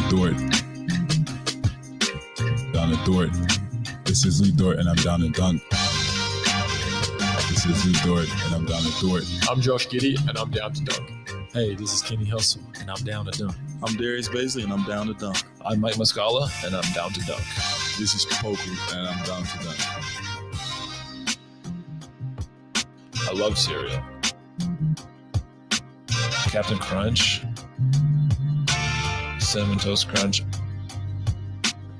Dort. Down to Dort. This is Lee Dort, and I'm down to dunk. This is Lee Dort, and I'm down to Dort. I'm Josh Giddey, and I'm down to dunk. Hey, this is Kenny Hustle, and I'm down to dunk. I'm Darius Baisley, and I'm down to dunk. I'm Mike Muscala, and I'm down to dunk. This is Poco, and I'm down to dunk. I love cereal. Captain Crunch, Cinnamon Toast Crunch,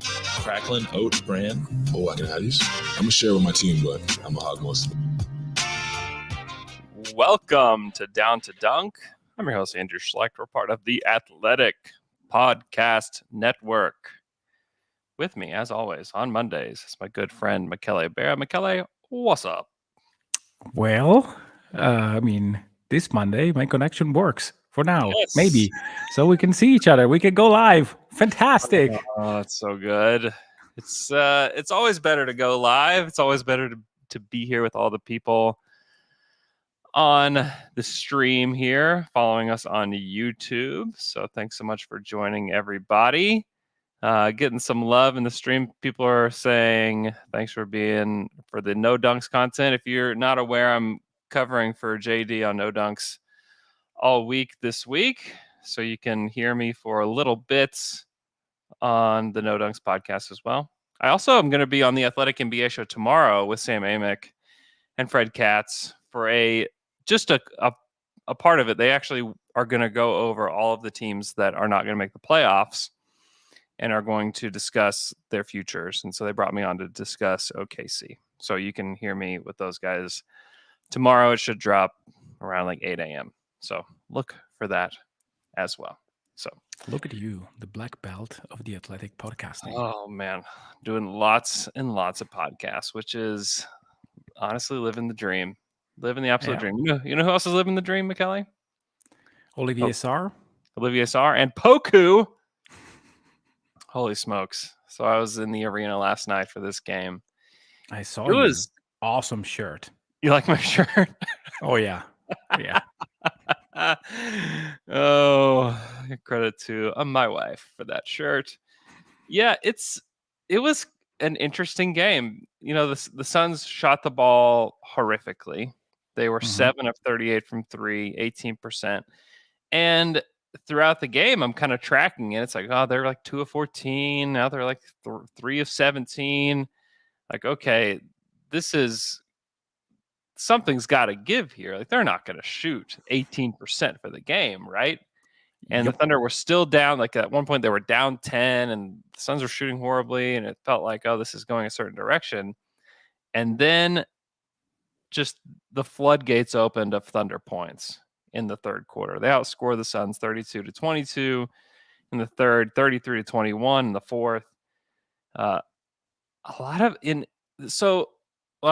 Cracklin' Oat Bran. Oh, I can have these. I'm gonna share with my team, but I'm gonna hog most of them. Welcome to Down to Dunk. I'm your host, Andrew Schlecht. We're part of the Athletic Podcast Network. With me, as always, on Mondays, is my good friend, Michele Bear. Michele, what's up? Well, this Monday, my connection works for now, Yes. maybe. So we can see each other. We can go live. Fantastic. Oh, it's so good. It's always better to go live. It's always better to be here with all the people on the stream here, following us on YouTube. So thanks so much for joining, everybody. Getting some love in the stream. People are saying thanks for being for the No Dunks content. If you're not aware, I'm covering for JD on No Dunks all week this week. So you can hear me for little bits on the No Dunks podcast as well. I also am going to be on the Athletic NBA show tomorrow with Sam Amick and Fred Katz for a part of it. They actually are going to go over all of the teams that are not going to make the playoffs and are going to discuss their futures. And so they brought me on to discuss OKC. So you can hear me with those guys tomorrow. It should drop around like 8 a.m. So look for that as well. So Look at you, the black belt of the athletic podcasting. oh man, doing lots and lots of podcasts, which is honestly living the dream. Living the absolute dream. You know who else is living the dream, Michele? Olivier Sarr. Olivier Sarr and Poku. Holy smokes. So I was in the arena last night for this game. I saw It you. was- Awesome shirt. You like my shirt? Oh, yeah. Yeah. Oh, credit to my wife for that shirt. Yeah, it was an interesting game. You know, the Suns shot the ball horrifically. They were 7 of 38 from 3, 18%. And throughout the game, I'm kind of tracking it. It's like, oh, they're like 2 of 14. Now they're like 3 of 17. Like, okay, this is something's got to give here. Like, they're not going to shoot 18% for the game, right? And the Thunder were still down. Like, at one point, they were down 10, and the Suns were shooting horribly, and it felt like, oh, this is going a certain direction. And then just the floodgates opened of Thunder points in the third quarter. They outscored the Suns 32-22 in the third, 33-21 in the fourth. A lot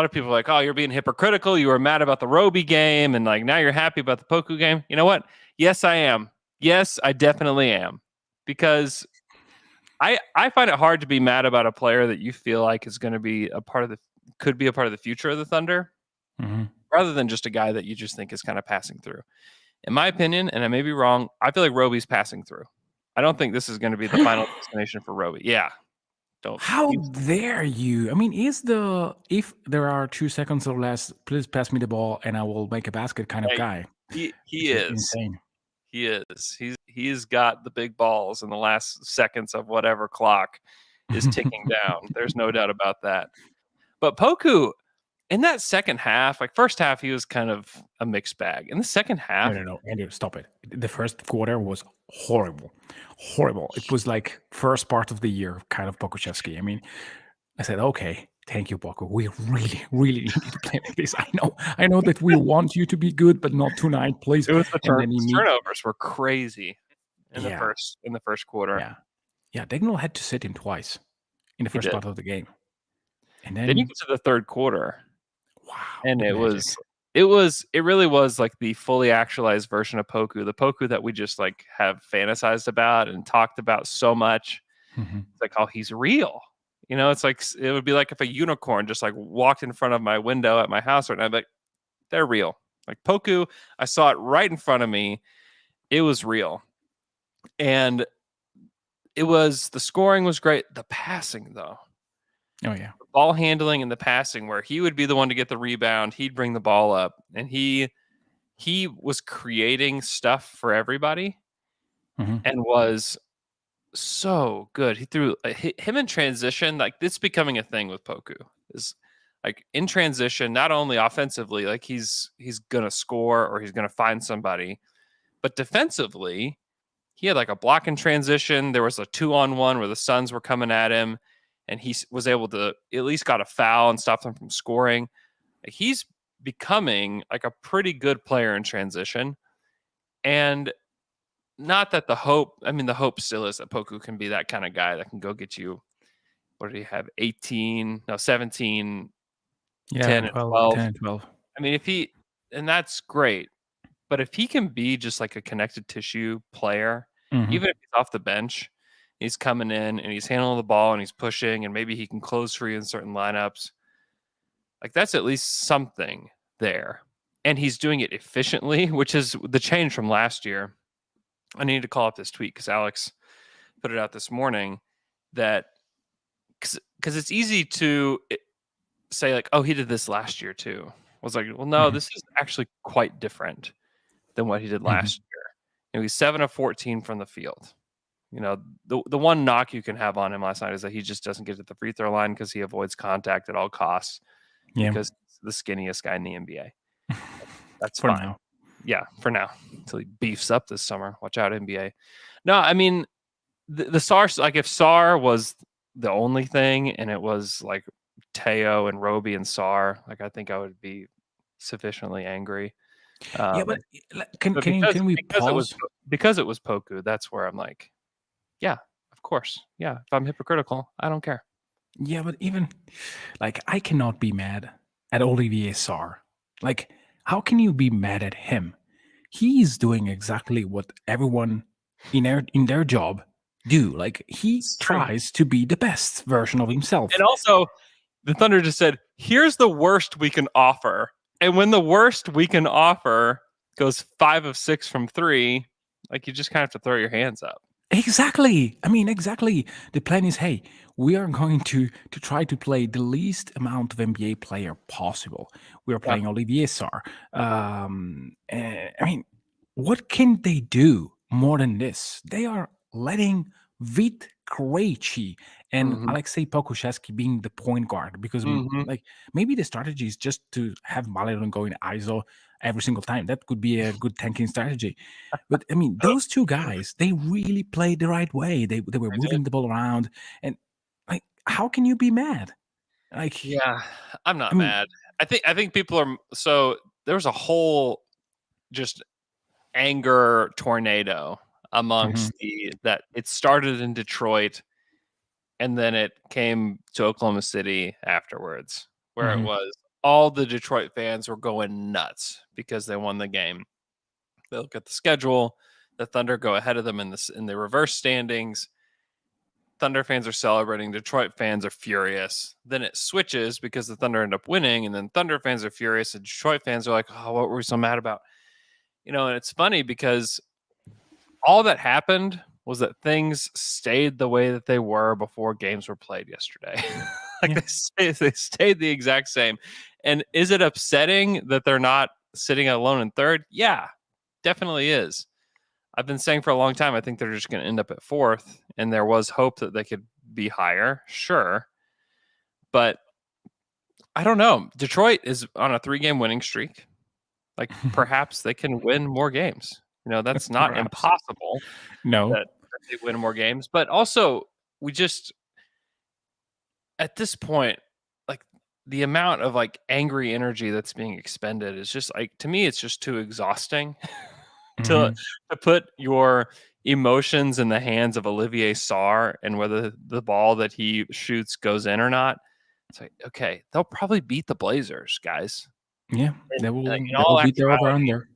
of people are like, oh, you're being hypocritical. You were mad about the Roby game, and like now you're happy about the Poku game. You know what? Yes, I am. Yes, I definitely am. Because I find it hard to be mad about a player that you feel like is going to be could be a part of the future of the Thunder, rather than just a guy that you just think is kind of passing through. In my opinion, and I may be wrong, I feel like Roby's passing through. I don't think this is going to be the final destination for Roby. Yeah. How dare you? I mean, if there are 2 seconds or less, please pass me the ball and I will make a basket kind of guy. He is insane. He is. He's got the big balls, and the last seconds of whatever clock is ticking down. There's no doubt about that. But Poku, in that second half, like first half, he was kind of a mixed bag. In the second half, No, Andrew, stop it. The first quarter was horrible. It was like first part of the year, kind of Pokuševski. I mean, I said, okay, thank you, Poco. We really, really need to play like this. I know that we want you to be good, but not tonight, please. it was the turnovers were crazy in the first quarter. Yeah. Dagnall had to sit him twice in the first part of the game, and then you get to the third quarter. Wow, and it really was like the fully actualized version of Poku, the Poku that we just like have fantasized about and talked about so much. It's like, oh, he's real. You know, it's like, it would be like if a unicorn just like walked in front of my window at my house right now. I'd be like, they're real. Like Poku, I saw it right in front of me. It was real. And the scoring was great. The passing, though, Oh yeah. the ball handling and the passing, where he would be the one to get the rebound, he'd bring the ball up, and he was creating stuff for everybody Mhm. and was so good. He threw him in transition. Like, it's becoming a thing with Poku. Is like in transition, not only offensively, like he's gonna score or he's gonna find somebody, but defensively, he had like a block in transition. There was a 2-on-1 where the Suns were coming at him, and he was able to at least got a foul and stop them from scoring. Like, he's becoming like a pretty good player in transition. And not that the hope still is that Poku can be that kind of guy that can go get you, what did he have, 17, Yeah, 10 and 12, 12. 10 and 12. I mean, and that's great, but if he can be just like a connected tissue player, Mhm. even if he's off the bench, he's coming in and he's handling the ball and he's pushing, and maybe he can close for you in certain lineups. Like, that's at least something there. And he's doing it efficiently, which is the change from last year. I need to call up this tweet because Alex put it out this morning, that because it's easy to say like, oh, he did this last year too. I was like, well, no, this is actually quite different than what he did last year. You know, he's 7 of 14 from the field. You know, the one knock you can have on him last night is that he just doesn't get to the free throw line because he avoids contact at all costs, Yeah. because he's the skinniest guy in the NBA. That's For fine. now. Yeah, for now, until he beefs up this summer. Watch out, NBA. No, I mean, the SAR, like if SAR was the only thing and it was like Teo and Roby and SAR, like I think I would be sufficiently angry. Yeah, but can But we pause? because it was Poku, that's where I'm like, yeah, of course. Yeah, if I'm hypocritical, I don't care. Yeah, but even like I cannot be mad at Olivier Sarr. Like, how can you be mad at him? He's doing exactly what everyone in their job do. Like, he It's true. tries to be the best version of himself. And also, the Thunder just said, here's the worst we can offer. And when the worst we can offer goes 5 of 6 from 3, like, you just kind of have to throw your hands up. Exactly. I mean, exactly. The plan is, hey, we are going to try to play the least amount of NBA player possible. We are playing Olivier Sarr. I mean, what can they do more than this? They are letting Vit Krejci and Alexei Pokusevski being the point guard, because like maybe the strategy is just to have Maledon go in ISO every single time. That could be a good tanking strategy. But I mean, those two guys, they really played the right way. They were moving the ball around, and like, how can you be mad? Like, Yeah, I'm not I mean- mad. I think people are, so there was a whole just anger tornado amongst that it started in Detroit and then it came to Oklahoma City afterwards, where it was all the Detroit fans were going nuts because they won the game. They look at the schedule, the Thunder go ahead of them in the reverse standings. Thunder fans are celebrating, Detroit fans are furious. Then it switches because the Thunder end up winning, and then Thunder fans are furious, and Detroit fans are like, oh, what were we so mad about? You know, and it's funny because all that happened was that things stayed the way that they were before games were played yesterday. They stayed the exact same. And is it upsetting that they're not sitting alone in third? Yeah, definitely is. I've been saying for a long time, I think they're just going to end up at fourth, and there was hope that they could be higher. Sure. But I don't know. Detroit is on a 3-game winning streak. Like, perhaps they can win more games. You know, that's not Perhaps. impossible. No. That they win more games. But also, we just, at this point, like, the amount of like angry energy that's being expended is just like, to me, it's just too exhausting to put your emotions in the hands of Olivier Sarr and whether the ball that he shoots goes in or not. It's like, okay, they'll probably beat the Blazers, guys. Yeah, they will, like, they will beat their over actuality, under.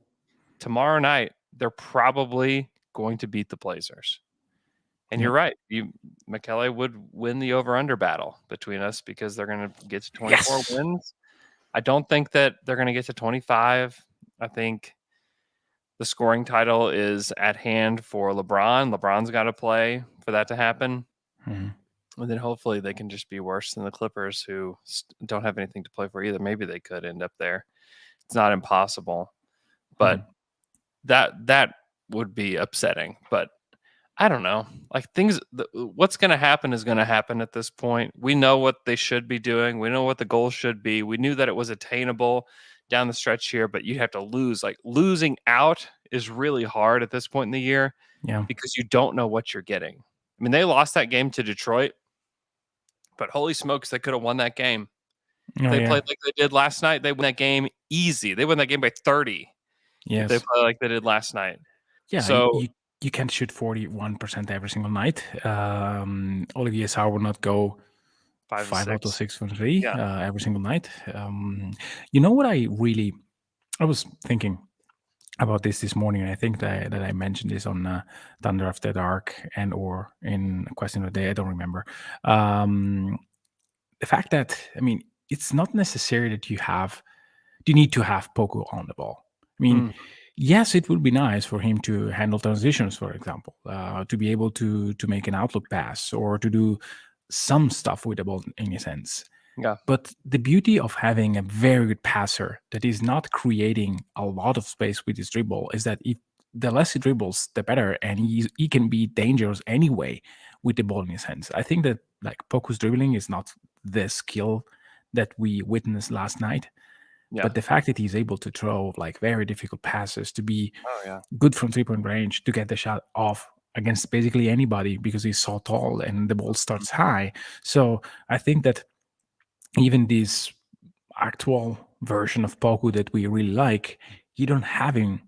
Tomorrow night, they're probably going to beat the Blazers. And you're right. McKellar would win the over-under battle between us because they're going to get to 24 wins. I don't think that they're going to get to 25. I think the scoring title is at hand for LeBron. LeBron's got to play for for that to happen. Mhm. And then hopefully they can just be worse than the Clippers, who don't have anything to play for either. Maybe they could end up there. It's not impossible, but that would be upsetting. But I don't know. Like what's going to happen is going to happen at this point. We know what they should be doing. We know what the goal should be. We knew that it was attainable down the stretch here, but you have to lose. Like losing out is really hard at this point in the year Yeah. because you don't know what you're getting. I mean, they lost that game to Detroit, but holy smokes, they could have won that game. Oh, They yeah. played like they did last night. They won that game easy. They won that game by 30. If they Yes. play like they did last night. Yeah. So You can't shoot 41% every single night. Olivier Sarr will not go 5 out of 6. 6 from 3 Yeah. every single night. You know what I was thinking about this morning, and I think that I mentioned this on Thunder After Dark and or in Question of the Day. I don't remember. The fact that, I mean, it's not necessary that you need to have Poco on the ball. I mean, yes, it would be nice for him to handle transitions, for example, to be able to make an outlook pass or to do some stuff with the ball in a sense. Yeah. But the beauty of having a very good passer that is not creating a lot of space with his dribble is that if the less he dribbles, the better, and he can be dangerous anyway with the ball in his hands. I think that like Poco's dribbling is not the skill that we witnessed last night. Yeah. But the fact that he's able to throw like very difficult passes, to be yeah. good from 3-point range, to get the shot off against basically anybody because he's so tall and the ball starts high. So I think that even this actual version of Poku that we really like, you don't have him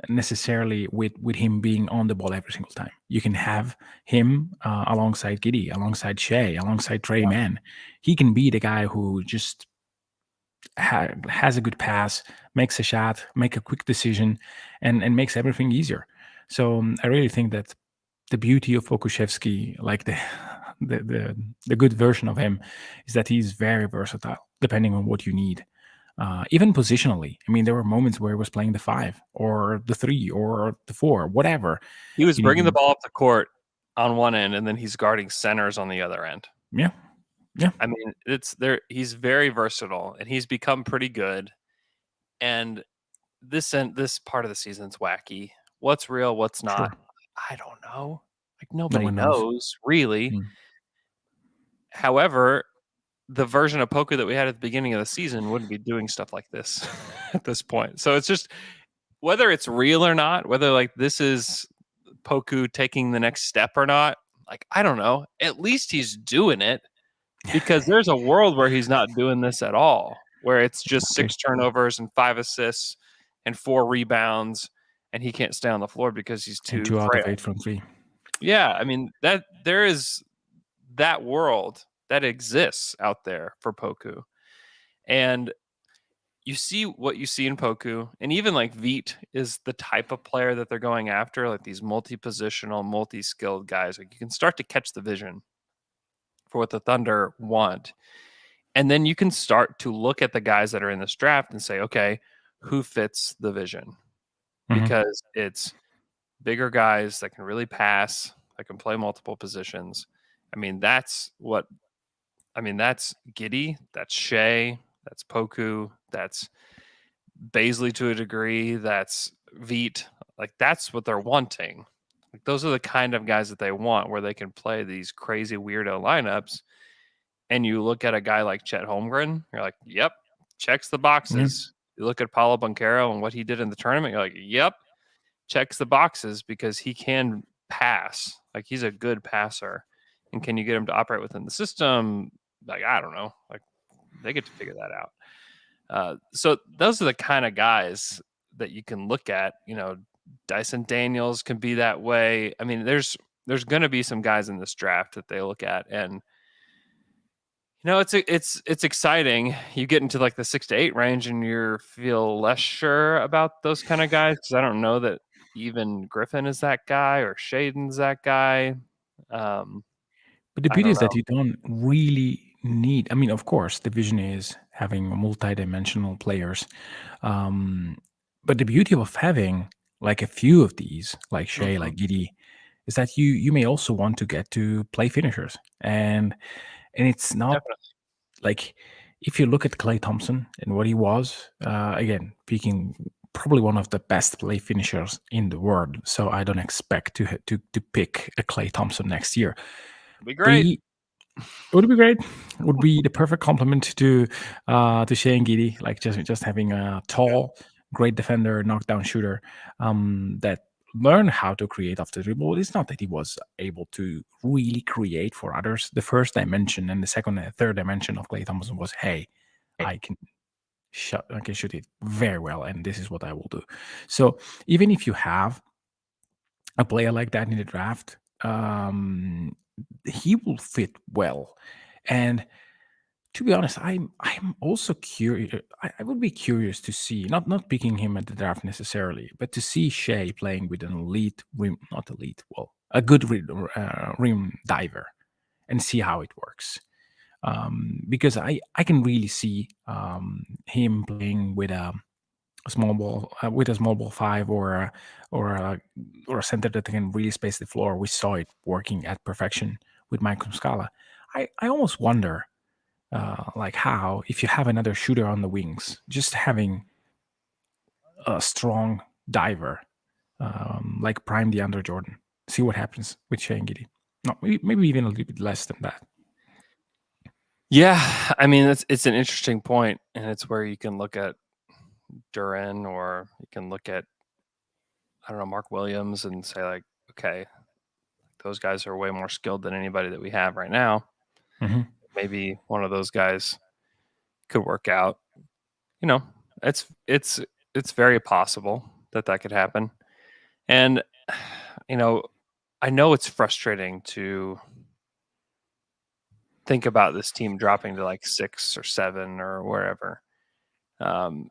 necessarily with him being on the ball every single time. You can have him alongside Giddy, alongside Shea, alongside Trey Mann. He can be the guy who just has a good pass, makes a shot, make a quick decision, and makes everything easier. So I really think that the beauty of Pokuševski, like the good version of him, is that he's very versatile, depending on what you need. Even positionally, I mean, there were moments where he was playing the 5 or the 3 or the 4, whatever. He was bringing the ball up the court on one end, and then he's guarding centers on the other end. Yeah. I mean, it's there. He's very versatile, and he's become pretty good. And this part of the season's wacky. What's real? What's not? Sure. I don't know. Like nobody one knows knows. really. However, the version of Poco that we had at the beginning of the season wouldn't be doing stuff like this at this point. So it's just whether it's real or not, whether like this is Poku taking the next step or not. Like I don't know. At least he's doing it. Because there's a world where he's not doing this at all, where it's just 6 turnovers and 5 assists and 4 rebounds, and he can't stay on the floor because he's too 2 out frail. of 8 from 3. Yeah, I mean that there is that world that exists out there for Poku, and you see what you see in Poku, and even like Veet is the type of player that they're going after, like these multi-positional, multi-skilled guys. Like you can start to catch the vision for what the Thunder want. And then you can start to look at the guys that are in this draft and say, okay, who fits the vision? Because it's bigger guys that can really pass, that can play multiple positions. I mean, that's Giddy, that's Shea, that's Poku, that's Baisley to a degree, that's Veet. Like that's what they're wanting. Like those are the kind of guys that they want, where they can play these crazy weirdo lineups. And you look at a guy like Chet Holmgren, you're like, yep, checks the boxes. You look at Paulo Banchero and what he did in the tournament, you're like, yep, checks the boxes because he can pass. Like he's a good passer. And can you get him to operate within the system? Like, I don't know. Like they get to figure that out. So those are the kind of guys that you can look at. You know, Dyson Daniels can be that way. I mean, there's going to be some guys in this draft that they look at, and you know, it's exciting. You get into like the 6 to 8 range, and you feel less sure about those kind of guys because I don't know that even Griffin is that guy or Shaden's that guy. But the beauty is that you don't really need. I mean, of course, the vision is having multi-dimensional players. But the beauty of having like a few of these, like Shea, like Giddy, is that you may also want to get to play finishers, and it's not like if you look at Klay Thompson and what he was, again, picking probably one of the best play finishers in the world. So I don't expect to pick a Klay Thompson next year. It'd be great. It would be great. It would be the perfect complement to Shea and Giddey, like just having a tall, great defender, knockdown shooter that learned how to create off the dribble. It's not that he was able to really create for others. The first dimension and the second and third dimension of Klay Thompson was, hey, I can shoot it very well, and this is what I will do. So even if you have a player like that in the draft, he will fit well. And to be honest, I'm also curious. I would be curious to see, not picking him at the draft necessarily, but to see Shea playing with an elite rim, not elite, well, a good rim diver, and see how it works. Because I can really see him playing with a small ball five or a center that can really space the floor. We saw it working at perfection with Mike Muscala. I almost wonder, like how if you have another shooter on the wings, just having a strong diver like prime DeAndre Jordan, see what happens with Shea and Giddey. No, maybe even a little bit less than that. Yeah, I mean it's an interesting point, and it's where you can look at Duren, or you can look at, I don't know, Mark Williams, and say like, okay, those guys are way more skilled than anybody that we have right now. Mm-hmm. Maybe one of those guys could work out. You know, it's very possible that could happen. And you know, I know it's frustrating to think about this team dropping to like 6 or 7 or wherever. And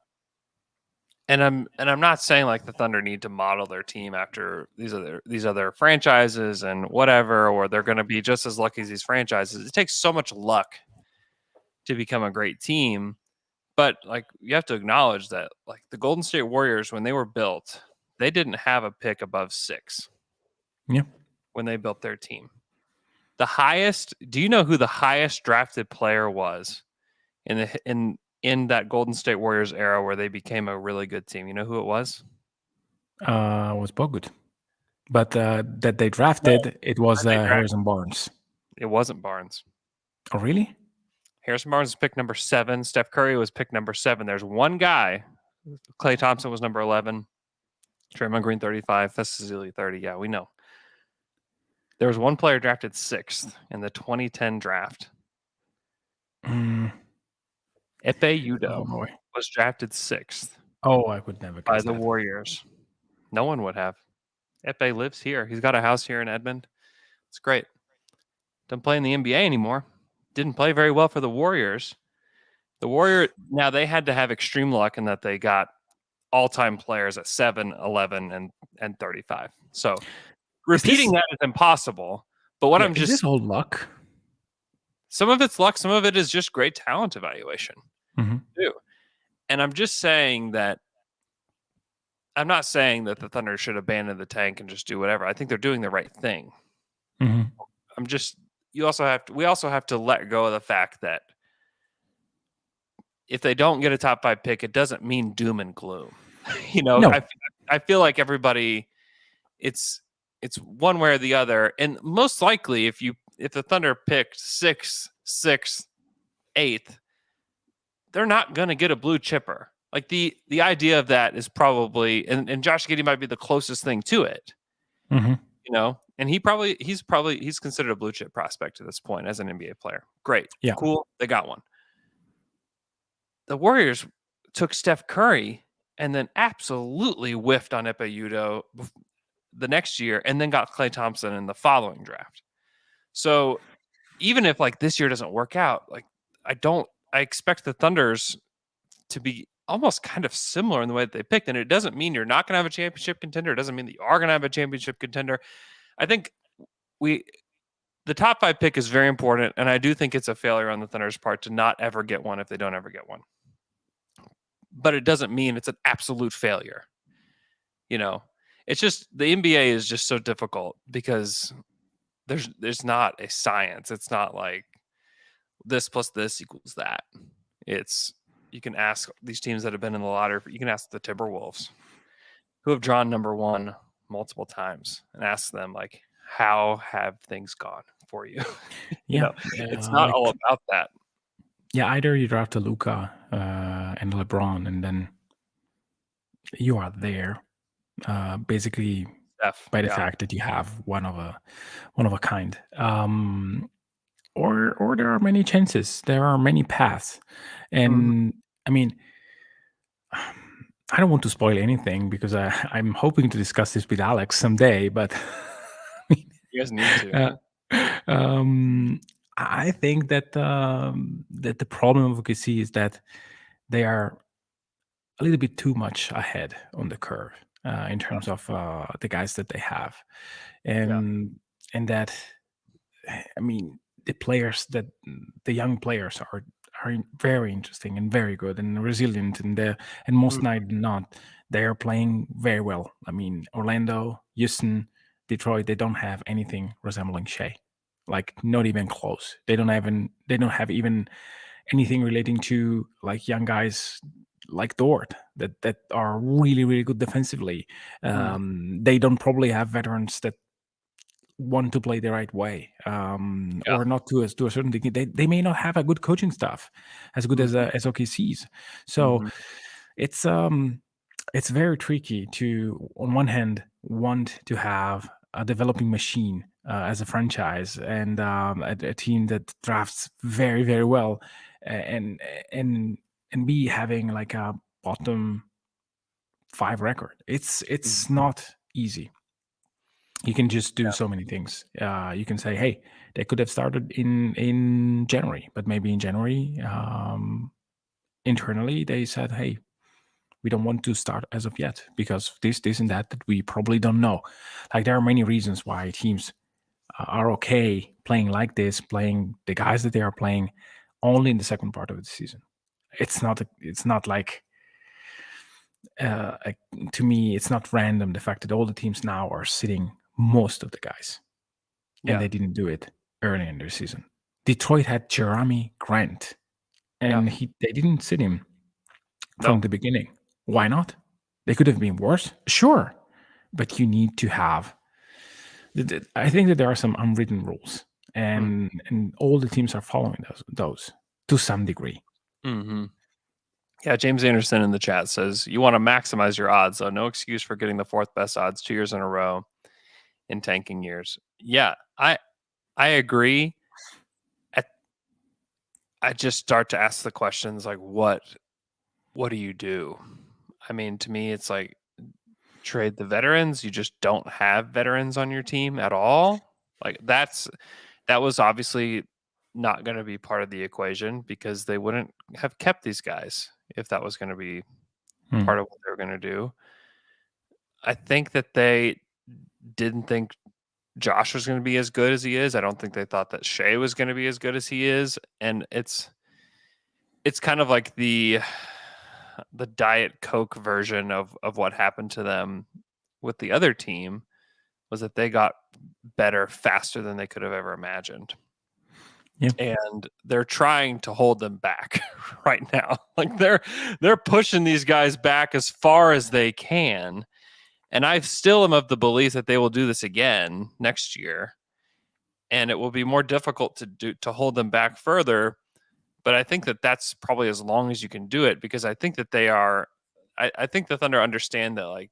I'm not saying like the Thunder need to model their team after these other franchises and whatever, or they're going to be just as lucky as these franchises. It takes so much luck to become a great team, but like you have to acknowledge that like the Golden State Warriors, when they were built, they didn't have a pick above 6. Yeah. When they built their team, the highest. Do you know who the highest drafted player was in that Golden State Warriors era where they became a really good team? You know who it was? Was Bogut. But that they drafted, it was Harrison Barnes. It wasn't Barnes. Oh, really? Harrison Barnes was pick number 7. Steph Curry was pick number 7. There's one guy. Klay Thompson was number 11. Draymond Green 35. Fasili 30. Yeah, we know. There was one player drafted 6th in the 2010 draft. Epe Udoh was drafted 6th. Oh, I would never guess by the Warriors. No one would have. Epe lives here. He's got a house here in Edmond. It's great. Doesn't play in the NBA anymore. Didn't play very well for the Warriors. Now they had to have extreme luck in that they got all-time players at 7, 11, and 35. So repeating that is impossible. But what I'm just... Is this all luck? Some of it's luck. Some of it is just great talent evaluation. Mm-hmm. Too. And I'm just saying that I'm not saying that the Thunder should abandon the tank and just do whatever. I think they're doing the right thing. Mm-hmm. We also have to let go of the fact that if they don't get a top 5 pick, it doesn't mean doom and gloom. No. I feel like everybody, it's one way or the other. And most likely if the Thunder picked 6th, 8th, they're not going to get a blue chipper. Like the idea of that is probably, and Josh Giddey might be the closest thing to it, mm-hmm. And he's considered a blue chip prospect at this point as an NBA player. Great. Yeah. Cool. They got one. The Warriors took Steph Curry and then absolutely whiffed on Epe Udoh the next year, and then got Klay Thompson in the following draft. So even if like this year doesn't work out, like I expect the Thunders to be almost kind of similar in the way that they picked. And it doesn't mean you're not going to have a championship contender. It doesn't mean that you are going to have a championship contender. I think the top 5 pick is very important. And I do think it's a failure on the Thunder's part to not ever get one if they don't ever get one. But it doesn't mean it's an absolute failure. it's just the NBA is just so difficult because there's not a science. It's not like this plus this equals that. It's you can ask these teams that have been in the lottery. You can ask the Timberwolves, who have drawn number one multiple times, and ask them like, how have things gone for you? Yeah, It's not like all about that. yeah, either you draft a Luca and LeBron, and then you are there, basically Steph, by the yeah. fact that you have one of a kind. Or there are many chances, there are many paths, and I mean, I don't want to spoil anything because I'm hoping to discuss this with Alex someday, but You guys need to. I think that the problem of OKC is that they are a little bit too much ahead on the curve in terms of the guys that they have, and that I mean the young players are very interesting and very good and resilient, and most night than not they are playing very well. I mean, Orlando, Houston, Detroit, they don't have anything resembling Shea, like not even close. They don't have even anything relating to like young guys like Dort that are really really good defensively. They don't probably have veterans that want to play the right way, or not to a certain degree. They may not have a good coaching staff as good as OKC's. So it's very tricky to, on one hand, want to have a developing machine as a franchise and a team that drafts very very well, and and and be having like a bottom 5 record. It's not easy. You can just do so many things. You can say, hey, they could have started in January, but maybe in January, internally they said, hey, we don't want to start as of yet because this and that we probably don't know. Like there are many reasons why teams are okay playing like this, playing the guys that they are playing only in the second part of the season. It's not like to me, it's not random the fact that all the teams now are sitting most of the guys, and they didn't do it early in their season. Detroit had Jeremy Grant, and they didn't sit him from the beginning. Why not? They could have been worse, sure, but you need to have. I think that there are some unwritten rules, and all the teams are following those to some degree. Yeah, James Anderson in the chat says you want to maximize your odds, so no excuse for getting the fourth best odds 2 years in a row in tanking years. Yeah, I agree. I just start to ask the questions like, what do you do? I mean, to me, it's like trade the veterans. You just don't have veterans on your team at all. Like that was obviously not going to be part of the equation because they wouldn't have kept these guys if that was going to be part of what they were going to do. I think that they didn't think Josh was going to be as good as he is. I don't think they thought that Shea was going to be as good as he is. And it's kind of like the Diet Coke version of what happened to them with the other team was that they got better faster than they could have ever imagined. Yeah. And they're trying to hold them back right now. Like they're pushing these guys back as far as they can. And I still am of the belief that they will do this again next year. And it will be more difficult to hold them back further. But I think that that's probably as long as you can do it, because I think that they are. I think the Thunder understand that like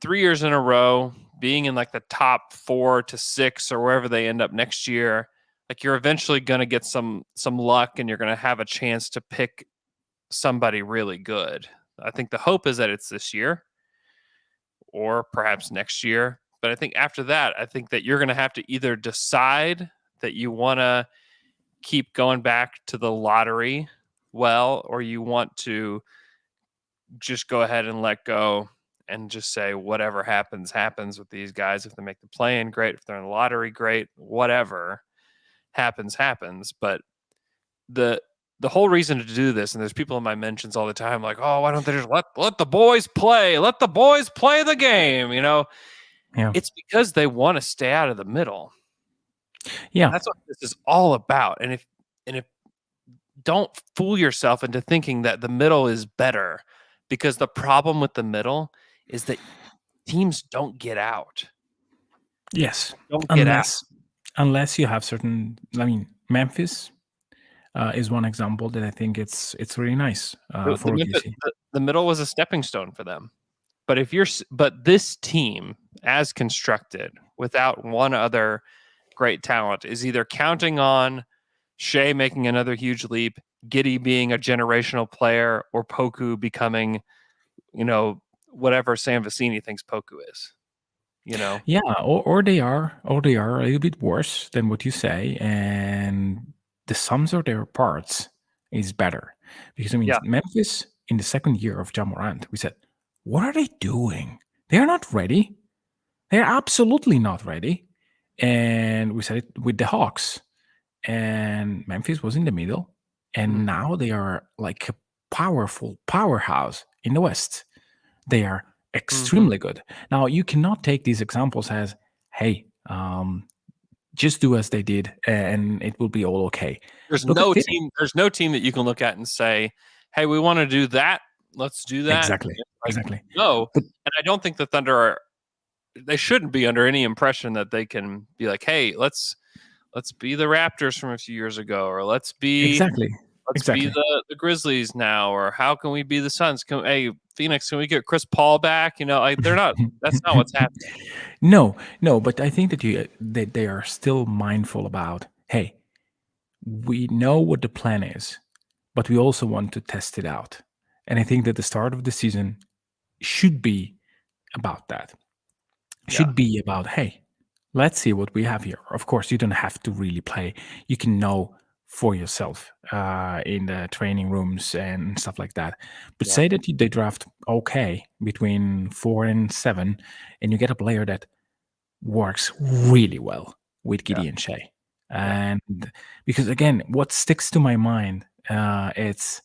3 years in a row, being in like the top 4 to 6 or wherever they end up next year, like you're eventually going to get some luck and you're going to have a chance to pick somebody really good. I think the hope is that it's this year or perhaps next year. But I think after that, I think that you're going to have to either decide that you want to keep going back to the lottery or you want to just go ahead and let go and just say whatever happens with these guys. If they make the play-in, great. If they're in the lottery, great. Whatever happens. But the the whole reason to do this, and there's people in my mentions all the time like, oh, why don't they just let the boys play? Let the boys play the game, Yeah. It's because they want to stay out of the middle. Yeah. That's what this is all about. And if don't fool yourself into thinking that the middle is better, because the problem with the middle is that teams don't get out. Yes. Don't get out. Unless you have certain, Memphis is one example that I think it's really nice for OKC. The middle was a stepping stone for them. But this team, as constructed, without one other great talent, is either counting on Shea making another huge leap, Giddey being a generational player, or Poku becoming, whatever Sam Vecini thinks Poku is. Yeah, or they are a little bit worse than what you say, and the sums of their parts is better. Because Memphis in the second year of Ja Morant, we said, what are they doing? They are not ready. They're absolutely not ready. And we said it with the Hawks, and Memphis was in the middle, and now they are like a powerful powerhouse in the West. They are extremely good. Now, you cannot take these examples as, hey, just do as they did and it will be all okay. There's no team that you can look at and say, hey, we want to do that. Let's do that. Exactly. No, and I don't think the Thunder they shouldn't be under any impression that they can be like, hey, let's be the Raptors from a few years ago, or let's be the Grizzlies now, or how can we be the Suns? Hey, Phoenix, can we get Chris Paul back? They're not. That's not what's happening. No, but I think that they are still mindful about, hey, we know what the plan is, but we also want to test it out. And I think that the start of the season should be about that. Should be about, hey, let's see what we have here. Of course, you don't have to really play. You can know for yourself in the training rooms and stuff like that. But say that they draft okay between 4 and 7, and you get a player that works really well with Giddey and Shea. And because, again, what sticks to my mind, it's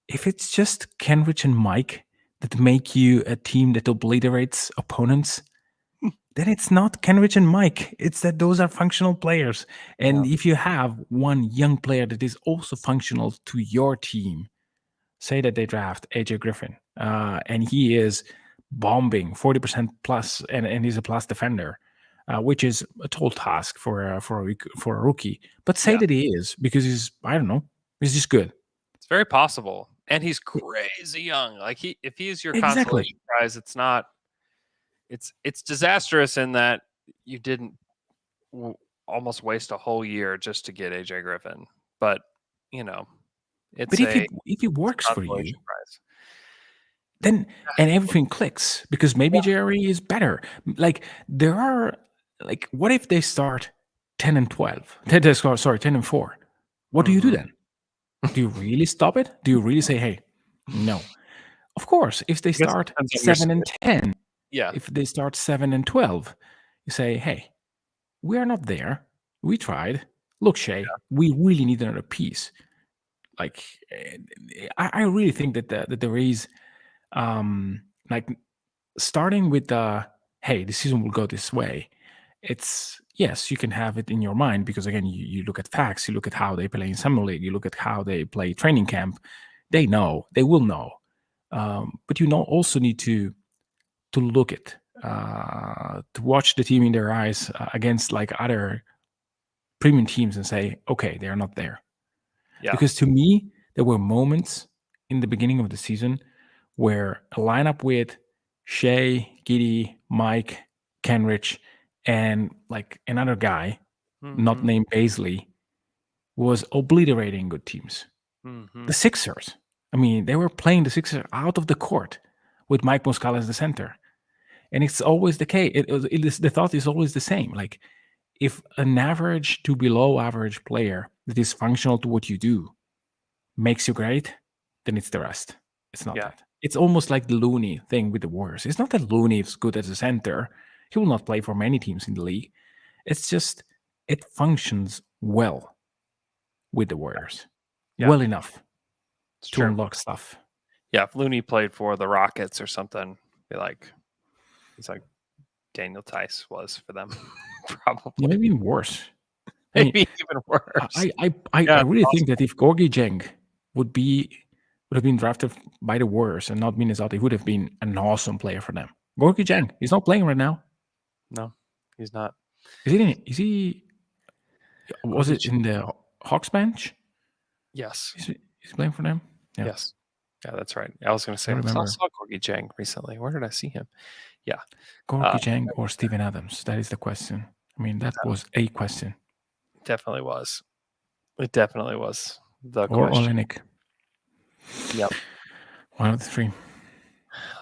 if it's just Kenrich and Mike that make you a team that obliterates opponents, then it's not Kenrich and Mike. It's that those are functional players. And if you have one young player that is also functional to your team, say that they draft AJ Griffin, and he is bombing 40% plus, and he's a plus defender, which is a tall task for a rookie. But say that he is, because he's just good. It's very possible. And he's crazy young. Like if he's your consolation prize, it's not. It's disastrous in that you didn't almost waste a whole year just to get AJ Griffin. But it's if it works for you, then and everything clicks, because maybe Jerry is better. Like there are what if they start 10 and 12? 10 and 4. What do you do then? Do you really stop it? Do you really say, hey, no? Of course, if they start 7 and 10, if they start 7 and 12, you say, hey, we are not there. We tried. Look, Shea, we really need another piece. Like, I really think that there is, starting with hey, the season will go this way. It's, yes, you can have it in your mind, because again, you look at facts, you look at how they play in summer league, you look at how they play training camp. They will know. But also need to look at, to watch the team in their eyes against other premium teams and say, okay, they are not there. Yeah. Because to me, there were moments in the beginning of the season where a lineup with Shea, Giddey, Mike, Kenrich, and another guy, not named Baisley, was obliterating good teams. The Sixers. I mean, they were playing the Sixers out of the court with Mike Muscala as the center. And it's always the case. The thought is always the same. Like, if an average to below average player that is functional to what you do makes you great, then it's the rest. It's not that. It's almost like the Looney thing with the Warriors. It's not that Looney is good as a center. He will not play for many teams in the league. It's just, it functions well with the Warriors. Yeah. well enough It's to true. unlock stuff. Yeah, if Looney played for the Rockets or something, be like, it's like Daniel Tice was for them, probably. Yeah, maybe even worse. I mean, Maybe even worse. I really think that if Gorgie Jeng would have been drafted by the Warriors and not Minnesota, he would have been an awesome player for them. Gorgie Jeng, he's not playing right now. No, he's not. Is he? Was Gorgie it in the Hawks bench? Yes. He's playing for them. Yeah. Yes. Yeah, that's right. I was going to say, I saw Gorgie Jang recently. Where did I see him? Yeah. Gorgie Jeng or Steven Adams? That is the question. I mean, that was a question. Definitely was. It definitely was the or question. Olenek. Yep. One of the three.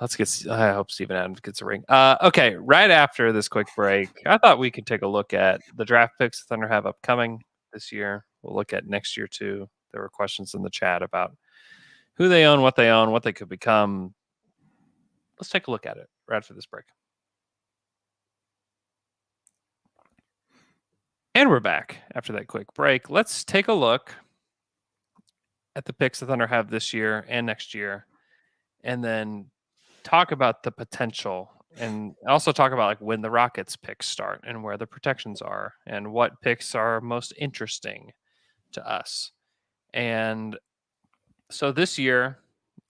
Let's get. I hope Steven Adams gets a ring. Okay, right after this quick break, I thought we could take a look at the draft picks the Thunder have upcoming this year. We'll look at next year too. There were questions in the chat about who they own, what they could become. Let's take a look at it right after this break. And we're back after that quick break. Let's take a look at the picks the Thunder have this year and next year, and then talk about the potential, and also talk about like when the Rockets picks start and where the protections are and what picks are most interesting to us. And so this year,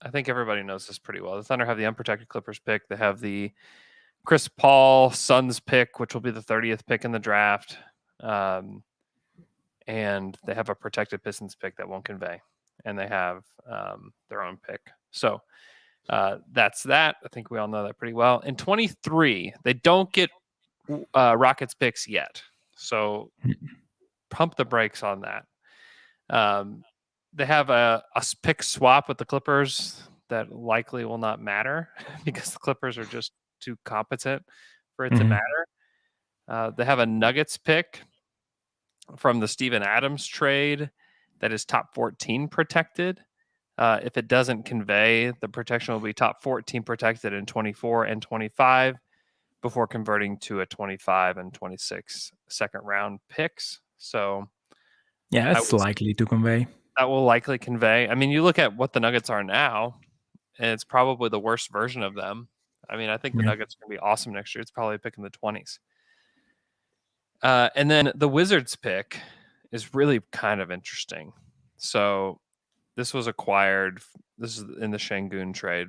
I think everybody knows this pretty well. The Thunder have the unprotected Clippers pick. They have the Chris Paul Suns pick, which will be the 30th pick in the draft. And they have a protected Pistons pick that won't convey. And they have their own pick. So that's that. I think we all know that pretty well. In 23, they don't get Rockets picks yet. So pump the brakes on that. They have a pick swap with the Clippers that likely will not matter because the Clippers are just too competent for it to matter. They have a Nuggets pick from the Steven Adams trade that is top 14 protected. If it doesn't convey, the protection will be top 14 protected in 24 and 25 before converting to a 25 and 26 second round picks. So yeah, it's likely to convey. That will likely convey. I mean, you look at what the Nuggets are now, and it's probably the worst version of them. I mean, I think the Nuggets are going to be awesome next year. It's probably a pick in the 20s. And then the Wizards pick is really kind of interesting. So this was acquired. This is in the Şengün trade.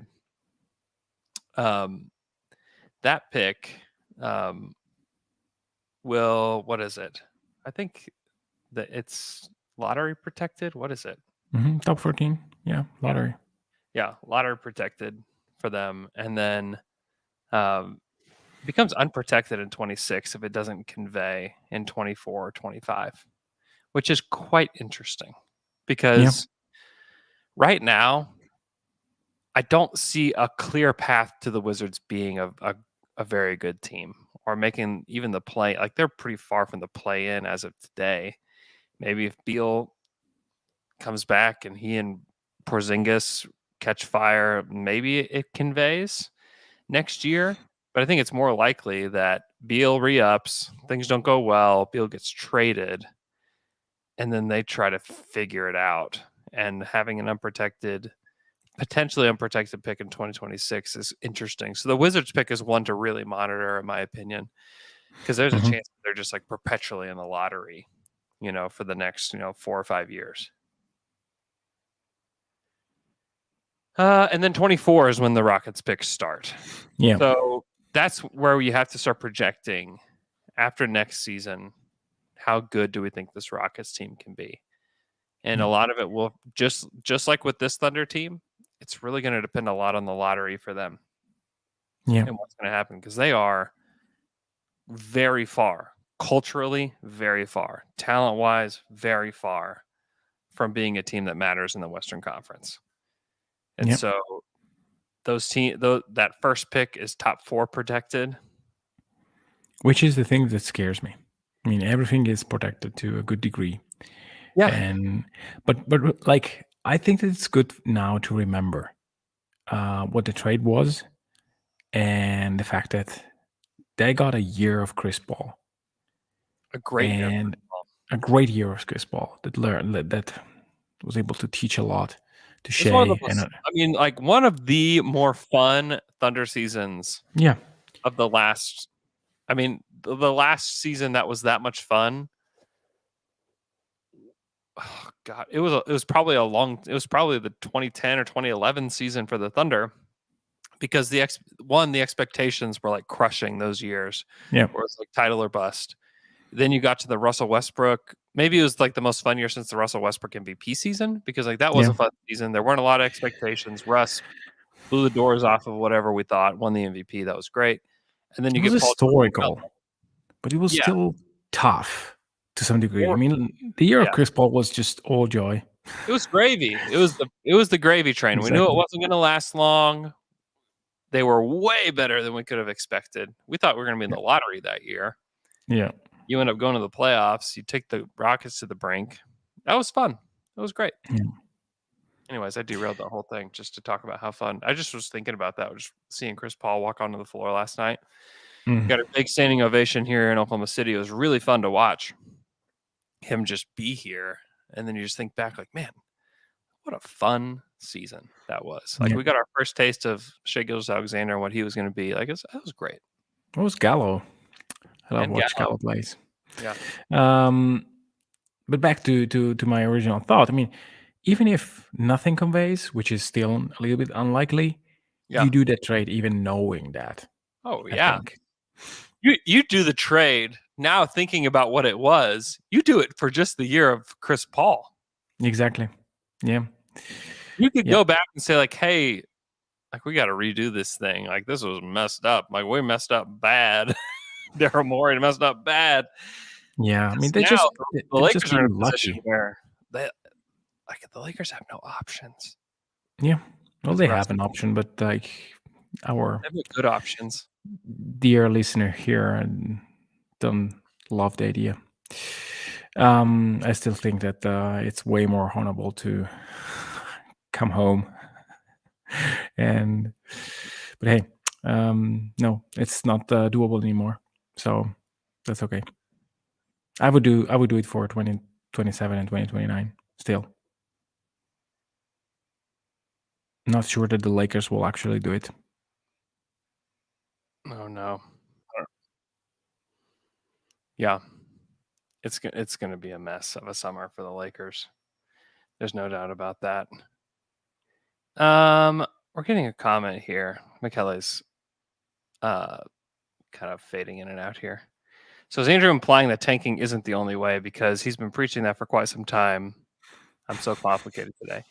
That pick will, what is it? I think that it's lottery protected. What is it? Top 14. Yeah, lottery. Yeah, lottery protected for them. And then becomes unprotected in 26 if it doesn't convey in 24 or 25, which is quite interesting because right now I don't see a clear path to the Wizards being a very good team or making even the play. Like they're pretty far from the play in as of today. Maybe if Beal comes back and he and Porzingis catch fire, maybe it conveys next year. But I think it's more likely that Beal re-ups, things don't go well, Beal gets traded, and then they try to figure it out. And having an potentially unprotected pick in 2026 is interesting. So the Wizards pick is one to really monitor, in my opinion, because there's a chance that they're just like perpetually in the lottery, for the next, 4 or 5 years. And then 24 is when the Rockets picks start. Yeah. So that's where you have to start projecting after next season. How good do we think this Rockets team can be? And a lot of it will just like with this Thunder team, it's really going to depend a lot on the lottery for them. Yeah. And what's going to happen, because they are very far, culturally very far, talent-wise very far from being a team that matters in the Western Conference. And so that first pick is top 4 protected. Which is the thing that scares me. I mean, everything is protected to a good degree. Yeah. But like, I think that it's good now to remember what the trade was and the fact that they got a year of Chris Paul. A great year of Chris Paul. A great year of Chris Paul that was able to teach a lot to It's one of the Shea. most, And I mean, like one of the more fun Thunder seasons yeah, of the last. I mean, the last season that was that much fun. Oh God, it was probably the 2010 or 2011 season for the Thunder, because the expectations were like crushing those years. yeah, Where it's like title or bust. Then you got to the Russell Westbrook. Maybe it was like the most fun year since the Russell Westbrook MVP season, because like that was Yeah. a fun season. There weren't a lot of expectations. Russ blew the doors off of whatever we thought, won the MVP. That was great. And then you it was get Paul George. historical, but it was Yeah. still tough to some degree. Or- I mean, the year yeah. of Chris Paul was just all joy. It was gravy. It was the gravy train. We knew it Exactly. wasn't going to last long. They were way better than we could have expected. We thought we were going to be in the lottery that year. Yeah. You end up going to the playoffs. You take the Rockets to the brink. That was fun. That was great. Yeah. Anyways, I derailed the whole thing just to talk about how fun. I just was thinking about that. Just seeing Chris Paul walk onto the floor last night. Mhm. Got a big standing ovation here in Oklahoma City. It was really fun to watch him just be here. And then you just think back like, man, what a fun season that was. Like Yeah. we got our first taste of Shea Gilgeous-Alexander and what he was going to be. Like that was great. What was Gallo? I love And watch Gallo. Gallo plays. Yeah. But back to my original thought. I mean, even if nothing conveys, which is still a little bit unlikely, Yeah. you do that trade even knowing that. Oh I yeah. think. You do the trade now thinking about what it was. You do it for just the year of Chris Paul. Exactly. Yeah. You could Yeah. go back and say like, hey, like we got to redo this thing. Like this was messed up. Like we messed up bad. Daryl Morey messed up bad. Yeah. I mean, they Now, just the they're Lakers just are in a being position lucky. where the Lakers have no options. Yeah. Well, with they Russ. have an option, but like our They have no good options. dear listener here don't love the idea. I still think that it's way more honorable to come home. But hey, no, it's not doable anymore. So that's okay. I would do it for 2027 and 2029 still. Not sure that the Lakers will actually do it. Oh no. Yeah. It's going to be a mess of a summer for the Lakers. There's no doubt about that. We're getting a comment here. Michele's kind of fading in and out here. So is Andrew implying that tanking isn't the only way, because he's been preaching that for quite some time? I'm so complicated today.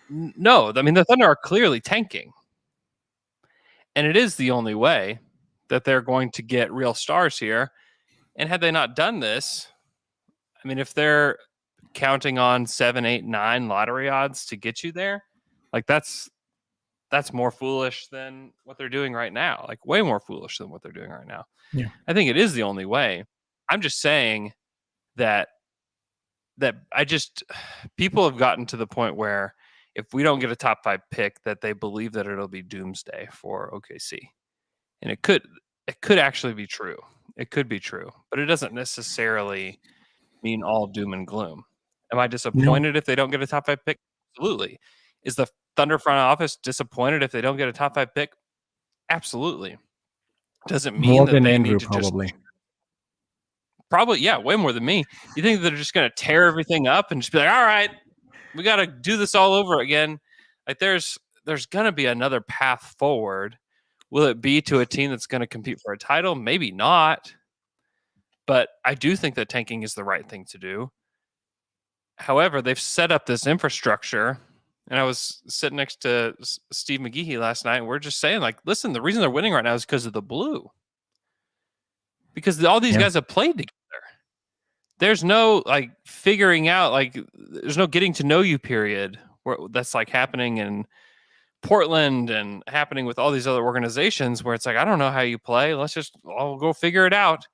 No, I mean the Thunder are clearly tanking. And it is the only way that they're going to get real stars here. And had they not done this, I mean, if they're counting on 7, 8, 9 lottery odds to get you there, like that's more foolish than what they're doing right now. Like way more foolish than what they're doing right now. Yeah. I think it is the only way. I'm just saying that people have gotten to the point where if we don't get a top 5 pick, that they believe that it'll be doomsday for OKC. And it could actually be true. It could be true, but it doesn't necessarily mean all doom and gloom. Am I disappointed if they don't get a top 5 pick? Absolutely. Is the Thunder front office disappointed if they don't get a top 5 pick? Absolutely. Doesn't mean More that than they Andrew, need to probably. probably, yeah, way more than me. You think they're just going to tear everything up and just be like, all right, we got to do this all over again? Like there's going to be another path forward. Will it be to a team that's going to compete for a title? Maybe not. But I do think that tanking is the right thing to do. However, they've set up this infrastructure. And I was sitting next to Steve McGehee last night, and we're just saying, like, listen, the reason they're winning right now is because of the blue. Because all these guys have played together. There's no, like, figuring out, like, there's no getting to know you period where that's, like, happening in Portland and happening with all these other organizations where it's like, I don't know how you play. I'll go figure it out.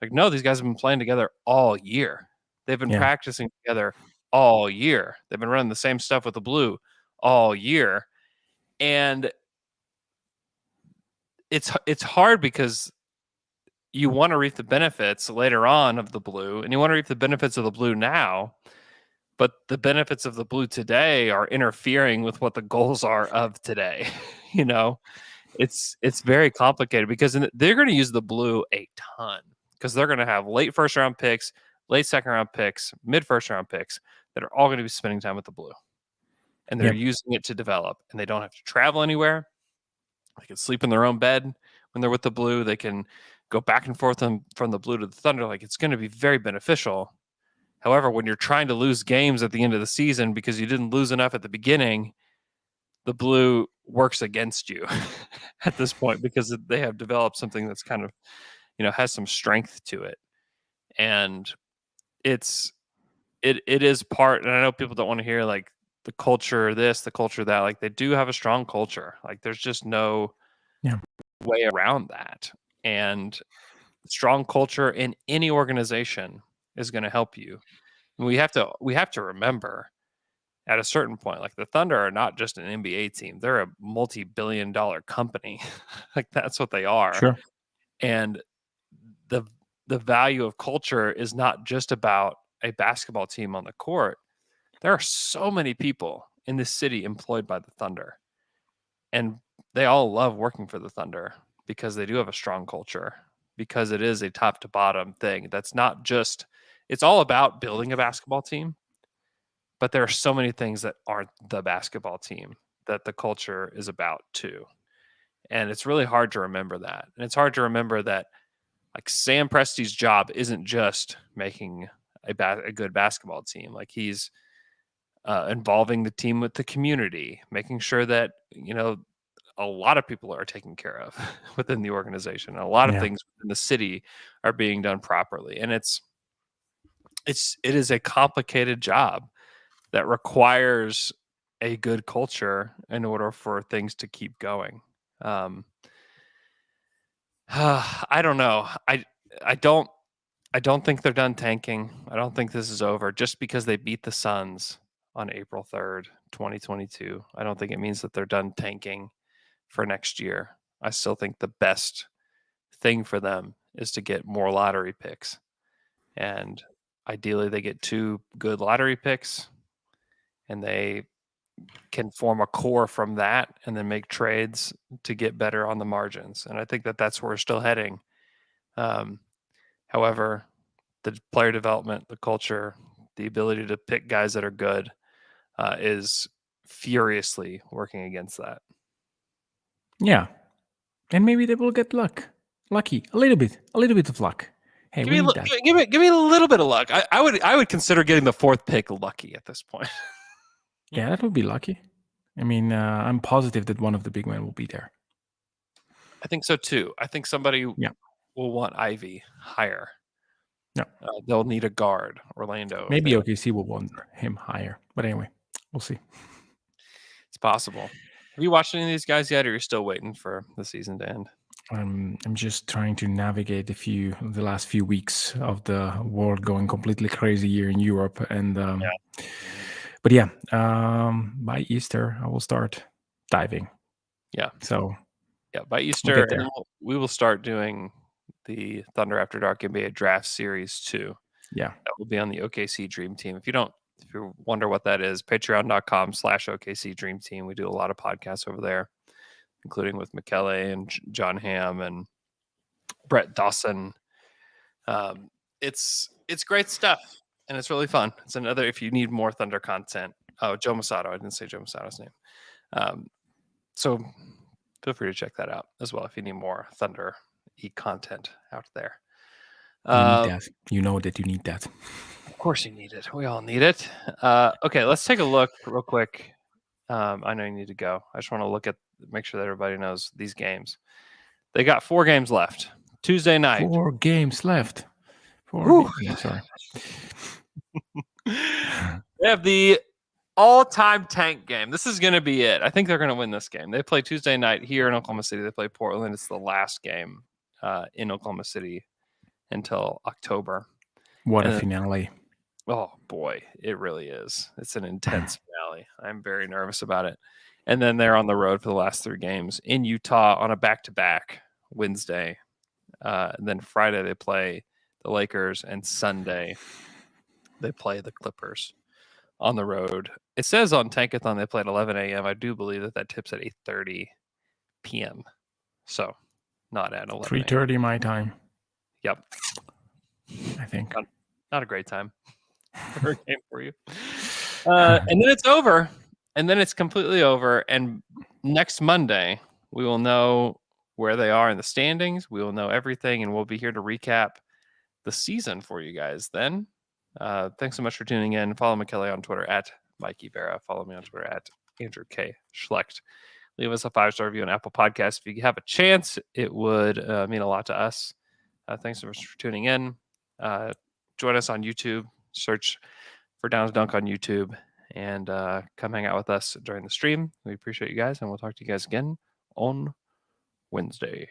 Like, no, these guys have been playing together all year. They've been practicing together all year. They've been running the same stuff with the blue all year. And it's hard because you want to reap the benefits later on of the blue, and you want to reap the benefits of the blue now. But the benefits of the blue today are interfering with what the goals are of today. You know, it's very complicated because they're going to use the blue a ton because they're going to have late first round picks, late second round picks, mid first round picks that are all going to be spending time with the blue. And they're using it to develop, and they don't have to travel anywhere. They can sleep in their own bed when they're with the blue. They can go back and forth from the blue to the Thunder. Like, it's going to be very beneficial. However, when you're trying to lose games at the end of the season because you didn't lose enough at the beginning, the blue works against you at this point because they have developed something that's kind of, has some strength to it. And it is part, and I know people don't want to hear like the culture this, the culture that. Like, they do have a strong culture. Like, there's just no way around that. And strong culture in any organization is going to help you. And we have to remember at a certain point, like, the Thunder are not just an NBA team. They're a multi-billion-dollar company. Like, that's what they are. Sure. And the value of culture is not just about a basketball team on the court. There are so many people in this city employed by the Thunder, and they all love working for the Thunder because they do have a strong culture, because it is a top to bottom thing. That's not just, it's all about building a basketball team, but there are so many things that aren't the basketball team that the culture is about too. And it's really hard to remember that. And it's hard to remember that, like, Sam Presti's job isn't just making a good basketball team. Like, he's involving the team with the community, making sure that, a lot of people are taken care of within the organization. A lot of things within the city are being done properly. And it is a complicated job that requires a good culture in order for things to keep going. I don't know. I don't think they're done tanking. I don't think this is over just because they beat the Suns on April 3rd, 2022. I don't think it means that they're done tanking for next year. I still think the best thing for them is to get more lottery picks. And ideally they get 2 good lottery picks, and they can form a core from that and then make trades to get better on the margins. And I think that that's where we're still heading. However, the player development, the culture, the ability to pick guys that are good is furiously working against that. Yeah. And maybe they will get lucky. A little bit of luck. Hey, give me a little bit of luck. I would consider getting the 4th pick lucky at this point. Yeah, that would be lucky. I mean, I'm positive that one of the big men will be there. I think so too. I think somebody will want Ivy higher. Yeah. They'll need a guard, Orlando. Maybe OKC will want him higher. But anyway, we'll see. It's possible. Have you watched any of these guys yet, or you're still waiting for the season to end? I'm just trying to navigate the last few weeks of the world going completely crazy here in Europe. And but yeah, by Easter I will start diving. Yeah. So by Easter we will start doing the Thunder After Dark NBA Draft Series 2. Yeah. That will be on the OKC Dream Team. If you wonder what that is, patreon.com/OKC Dream Team. We do a lot of podcasts over there, including with Michele and John Hamm and Brett Dawson. It's great stuff, and it's really fun. It's another, if you need more Thunder content. Oh, Joe Masato. I didn't say Joe Masato's name. So feel free to check that out as well if you need more Thunder content out there. You need that. You know that you need that. Of course you need it. We all need it. Okay, let's take a look real quick. I know you need to go. I just want to make sure that everybody knows these games. They got 4 games left. Tuesday night. 4 games left. 4 games, sorry. They have the all-time tank game. This is going to be it. I think they're going to win this game. They play Tuesday night here in Oklahoma City. They play Portland. It's the last game in Oklahoma City until October. What a finale. Oh, boy. It really is. It's an intense finale. I'm very nervous about it. And then they're on the road for the last 3 games in Utah on a back-to-back Wednesday. And then Friday they play the Lakers, and Sunday they play the Clippers. on the road. It says on Tankathon they play at 11 a.m. I do believe that tips at 8:30 p.m. So not at 11 a.m. 3:30 my time, Yep. I think. Not a great time for a game for you. And then it's over. And then it's completely over. And next Monday, we will know where they are in the standings. We will know everything, and we'll be here to recap the season for you guys then. Thanks so much for tuning in. Follow McKelly on Twitter at Mikey Vera. Follow me on Twitter at Andrew K. Schlecht. Leave us a 5-star review on Apple Podcasts. If you have a chance, it would mean a lot to us. Thanks so much for tuning in. Join us on YouTube. Search for Down to Dunk on YouTube and come hang out with us during the stream. We appreciate you guys, and we'll talk to you guys again on Wednesday.